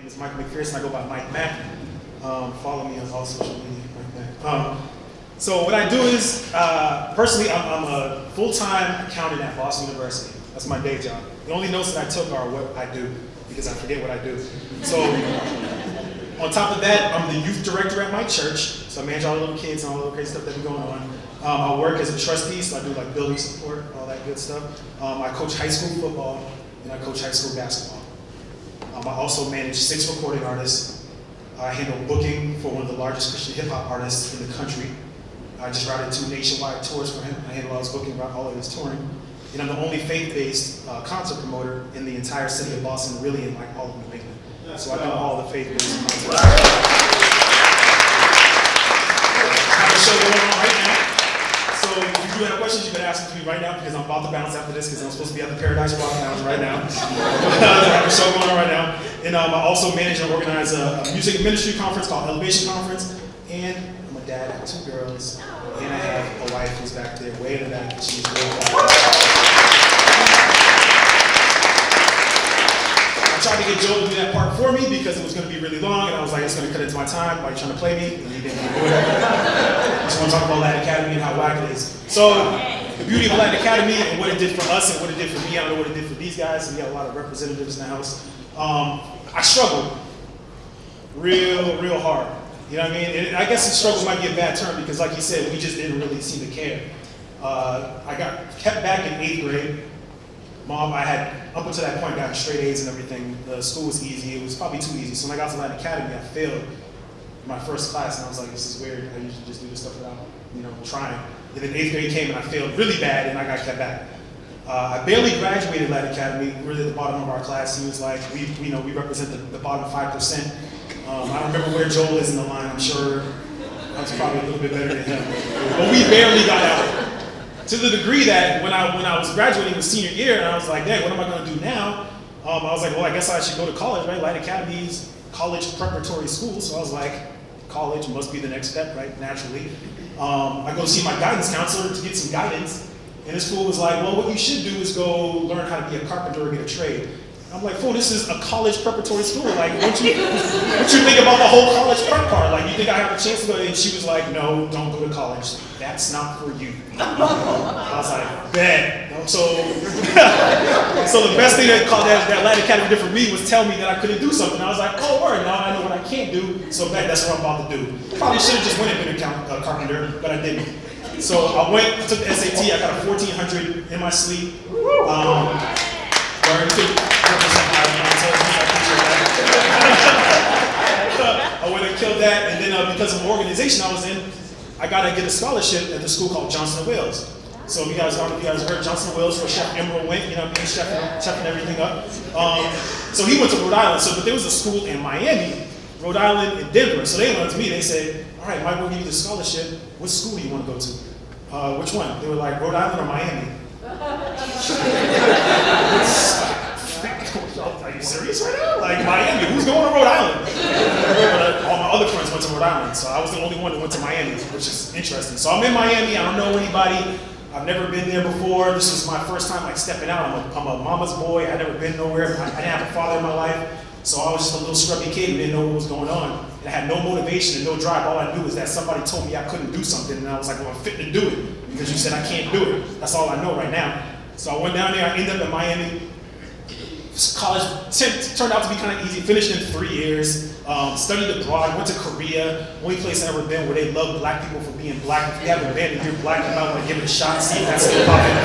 name is McPherson. I go by Mike Mack. Follow me on all social media, Mike Mack. So what I do is, personally, I'm a full-time accountant at Boston University. That's my day job. The only notes that I took are what I do, because I forget what I do. So on top of that, I'm the youth director at my church. So I manage all the little kids and all the little crazy stuff that's going on. I work as a trustee, so I do like building support, all that good stuff. I coach high school football, and I coach high school basketball. I also manage 6 recording artists. I handle booking for one of the largest Christian hip hop artists in the country. I just routed 2 nationwide tours for him. I handle all his booking, all of his touring. And I'm the only faith-based concert promoter in the entire city of Boston, really in like all of New England. So I do all the faith-based concerts. I have a show going on right now. So if you do have questions, you can ask them to me right now, because I'm about to bounce after this, because I'm supposed to be at the Paradise Rock Lounge right now. I have a show going on right now. And I also manage and organize a music ministry conference called Elevation Conference. And I'm a dad, I have 2 girls, and I have a wife who's back there way in the back. She's real bad. I tried to get Joel to do that part for me because it was going to be really long, and I was like, it's going to cut into my time. Why are you trying to play me? And he didn't do it. I just want to talk about Latin Academy and how whack it is. So the beauty of Latin Academy and what it did for us and what it did for me, I don't know what it did for these guys, and we got a lot of representatives in the house. I struggled real hard. You know what I mean? And I guess the struggle might be a bad term, because like you said, we just didn't really seem to care. I got kept back in 8th grade. Mom, I had, up until that point, gotten straight A's and everything. The school was easy. It was probably too easy. So when I got to Latin Academy, I failed my first class, and I was like, this is weird. I usually just do this stuff without, trying. And then 8th grade came, and I failed really bad, and I got kept back. I barely graduated Latin Academy. We were at the bottom of our class. He was like, we represent the bottom 5%. I don't remember where Joel is in the line. I'm sure I was probably a little bit better than him. But we barely got out. To the degree that when I was graduating with senior year, and I was like, dang, what am I going to do now? I was like, well, I guess I should go to college, right? Latin Academy's college preparatory school. So I was like, college must be the next step, right? Naturally. I go see my guidance counselor to get some guidance. And this fool was like, well, what you should do is go learn how to be a carpenter or get a trade. I'm like, fool, this is a college preparatory school. Like, what you think about the whole college prep part? Like, you think I have a chance to go? And she was like, no, don't go to college. That's not for you. I was like, bet. So the best thing that Latin Academy did for me was tell me that I couldn't do something. I was like, oh, word, now I know what I can't do. So that's what I'm about to do. Probably should have just went and been a carpenter, but I didn't. So I took the SAT. I got a 1400 in my sleep. I went and killed that, and then because of the organization I was in, I got to get a scholarship at the school called Johnson & Wales. So if you guys heard Johnson & Wales, where Chef Emerald went, chefing everything up. So he went to Rhode Island. But there was a school in Miami, Rhode Island, and Denver. So they went to me. They said, all right, Mike, we'll give you the scholarship. What school do you want to go to? Which one? They were like, Rhode Island or Miami? Are you serious right now? Like, Miami, who's going to Rhode Island? All my other friends went to Rhode Island, so I was the only one that went to Miami, which is interesting. So I'm in Miami, I don't know anybody, I've never been there before. This was my first time like stepping out. I'm a mama's boy, I'd never been nowhere, I didn't have a father in my life, so I was just a little scrubby kid and didn't know what was going on. And I had no motivation and no drive. All I knew is that somebody told me I couldn't do something, and I was like, well, I'm fit to do it, because you said I can't do it. That's all I know right now. So I went down there, I ended up in Miami. College turned out to be kind of easy, finished in 3 years, studied abroad, went to Korea, only place I've ever been where they love black people for being black. If you haven't been and you're black, you might want to give it a shot, see if that's still popping.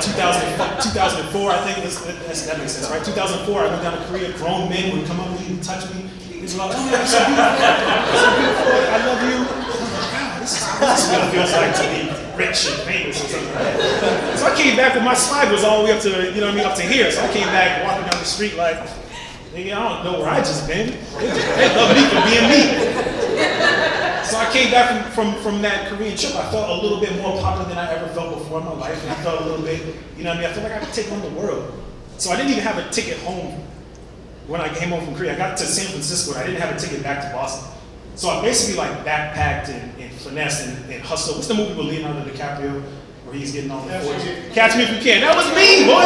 2004, I think, that makes sense, right? 2004, I went down to Korea, grown men would come up to me and touch me. They'd be like, oh, you're so beautiful, I love you. Wow, this is what it feels like to be rich and famous or something like that. So I came back with my swag was all the way up to, up to here. So I came back walking down the street like, nigga, I don't know where I just been. They love me for being me. So I came back from that Korean trip. I felt a little bit more popular than I ever felt before in my life. And I felt a little bit, I felt like I could take on the world. So I didn't even have a ticket home when I came home from Korea. I got to San Francisco and I didn't have a ticket back to Boston. So I basically like backpacked and finessed and hustled. What's the movie with Leonardo DiCaprio? where he's getting on the force. Catch Me If You Can. That was me, boy.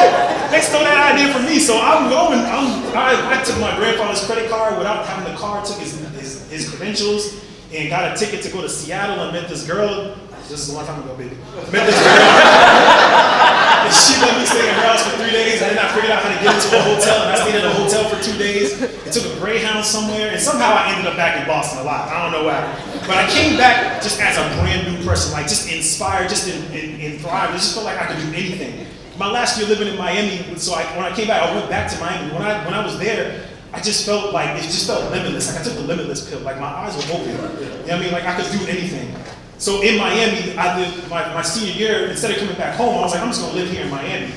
They stole that idea from me. So I took my grandfather's credit card without having the card, took his credentials, and got a ticket to go to Seattle and met this girl. This is a long time ago, baby. Met this girl. And she let me stay in her house for 3 days, and then I figured out how to get into a hotel, and I stayed at a hotel for 2 days. It took a Greyhound somewhere, and somehow I ended up back in Boston alive. I don't know why. But I came back just as a brand new person, like just inspired, just in thrive. It just felt like I could do anything. My last year living in Miami, so when I came back, I went back to Miami. When I was there, I just felt like, it just felt limitless. Like I took the limitless pill, like my eyes were open. You know what I mean? Like I could do anything. So in Miami, I did my senior year, instead of coming back home, I was like, I'm just gonna live here in Miami.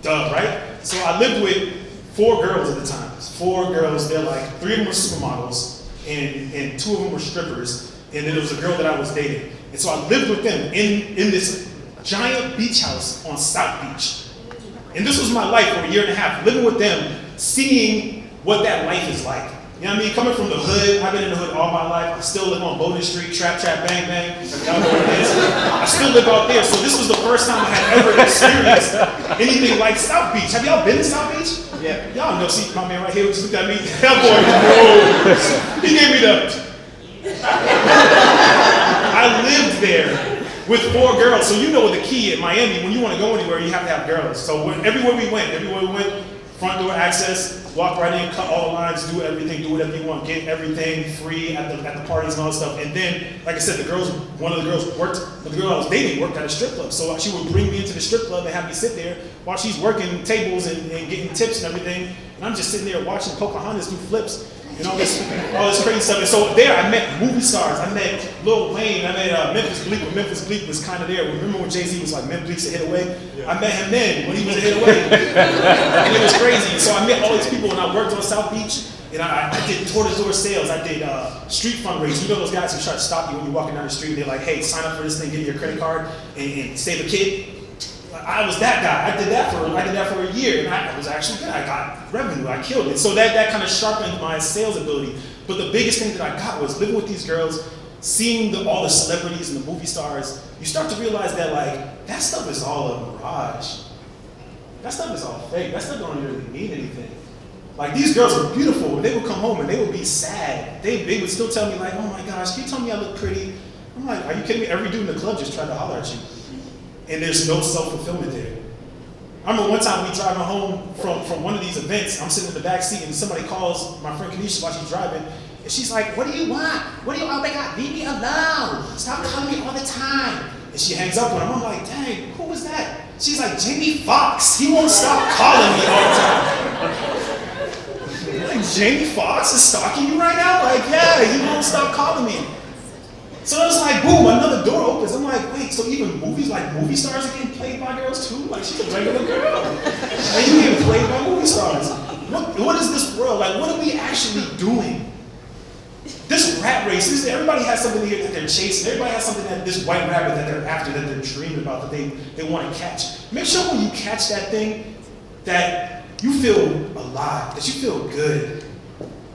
Duh, right? So I lived with 4 girls at the time. 4 girls, they're like, 3 of them were supermodels, and 2 of them were strippers, and then there was a girl that I was dating. And so I lived with them in this giant beach house on South Beach. And this was my life for a year and a half, living with them, seeing what that life is like. You know what I mean? Coming from the hood, I've been in the hood all my life. I still live on Bowden Street, trap, bang, bang. Y'all know what it is. I still live out there. So this was the first time I had ever experienced anything like South Beach. Have y'all been to South Beach? Yeah. Y'all know, see my man right here, just looked at me. That boy, whoa. He gave me the. I lived there with 4 girls. So you know the key in Miami, when you want to go anywhere, you have to have girls. So everywhere we went, front door access, walk right in, cut all the lines, do everything, do whatever you want, get everything free at the parties and all that stuff. And then, like I said, one of the girls worked, but the girl I was dating worked at a strip club. So she would bring me into the strip club and have me sit there while she's working tables and getting tips and everything. And I'm just sitting there watching Pocahontas do flips and all this crazy stuff. And so there I met movie stars. I met Lil Wayne. I met Memphis Bleek when Memphis Bleek was kind of there. Remember when Jay-Z was like, Memphis Bleek's a hit away? Yeah. I met him then when he was a hit away. And it was crazy. And so I met all these people when I worked on South Beach. And I did door-to-door sales. I did street fundraising. You know those guys who try to stop you when you're walking down the street and they're like, hey, sign up for this thing, give me your credit card, and save a kid. I was that guy. I did that for a year, and I was actually good. I got revenue. I killed it. So that kind of sharpened my sales ability. But the biggest thing that I got was living with these girls, seeing all the celebrities and the movie stars. You start to realize that like that stuff is all a mirage. That stuff is all fake. That stuff don't really mean anything. Like these girls are beautiful, but they would come home and they would be sad. They would still tell me like, oh my gosh, can you tell me I look pretty? I'm like, are you kidding me? Every dude in the club just tried to holler at you. And there's no self-fulfillment there. I remember one time we driving home from one of these events, I'm sitting in the back seat and somebody calls my friend Kanisha while she's driving, and she's like, what do you want? What do you, oh my God, leave me alone. Stop calling me all the time. And she hangs up on him. I'm like, dang, who was that? She's like, Jamie Foxx. He won't stop calling me all the time. Like, Jamie Foxx is stalking you right now? Like, yeah, he won't stop calling me. So it was like, boom, another door opens. I'm like, wait, so even movies, like movie stars are getting played by girls too? Like, she's a regular girl. And you getting played by movie stars. What is this world? Like, what are we actually doing? This rat race, everybody has something here that they're chasing. Everybody has something that this white rabbit that they're after, that they're dreaming about, that they want to catch. Make sure when you catch that thing, that you feel alive, that you feel good.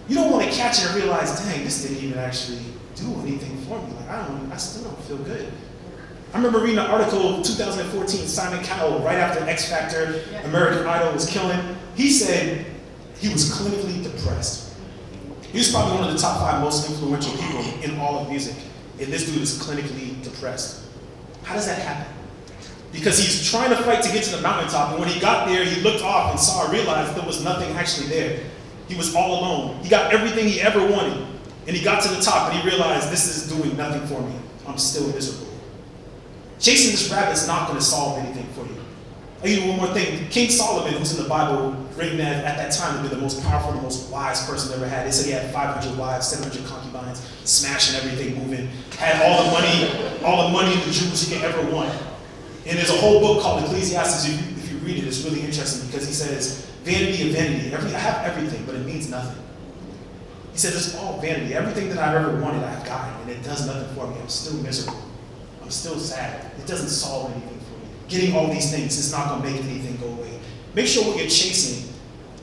You don't want to catch it and realize, dang, this didn't even actually do anything for me. Like, I still don't feel good. I remember reading an article in 2014, Simon Cowell, right after X Factor, American Idol was killing. He said he was clinically depressed. He was probably one of the top 5 most influential people in all of music. And this dude is clinically depressed. How does that happen? Because he's trying to fight to get to the mountaintop, and when he got there, he looked off and realized there was nothing actually there. He was all alone. He got everything he ever wanted. And he got to the top and he realized this is doing nothing for me. I'm still miserable. Chasing this rabbit is not going to solve anything for you. I'll give you one more thing. King Solomon, who's in the Bible, written at that time to be the most powerful, the most wise person ever had. They said he had 500 wives, 700 concubines, smashing everything, moving, had all the money in the Jews he could ever want. And there's a whole book called Ecclesiastes. If you read it, it's really interesting because he says, vanity of vanity. I have everything, but it means nothing. He said, it's all vanity. Everything that I've ever wanted, I've gotten, and it does nothing for me. I'm still miserable. I'm still sad. It doesn't solve anything for me. Getting all these things is not going to make anything go away. Make sure what you're chasing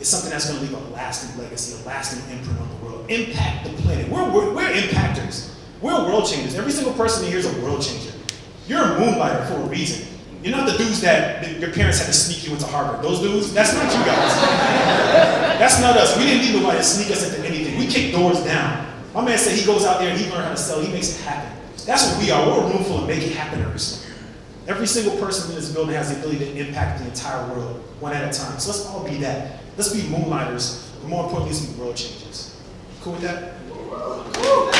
is something that's going to leave a lasting legacy, a lasting imprint on the world. Impact the planet. We're impactors. We're world changers. Every single person in here is a world changer. You're a moonlighter for a reason. You You're not the dudes that your parents had to sneak you into Harvard. Those dudes, that's not you guys. That's not us. We didn't need nobody to sneak us into anything. We kick doors down. My man said he goes out there and he learned how to sell. He makes it happen. That's what we are. We're a room full of make it happeners. Every single person in this building has the ability to impact the entire world, one at a time. So let's all be that. Let's be Moonlighters, but more importantly, let's be world changers. Cool with that?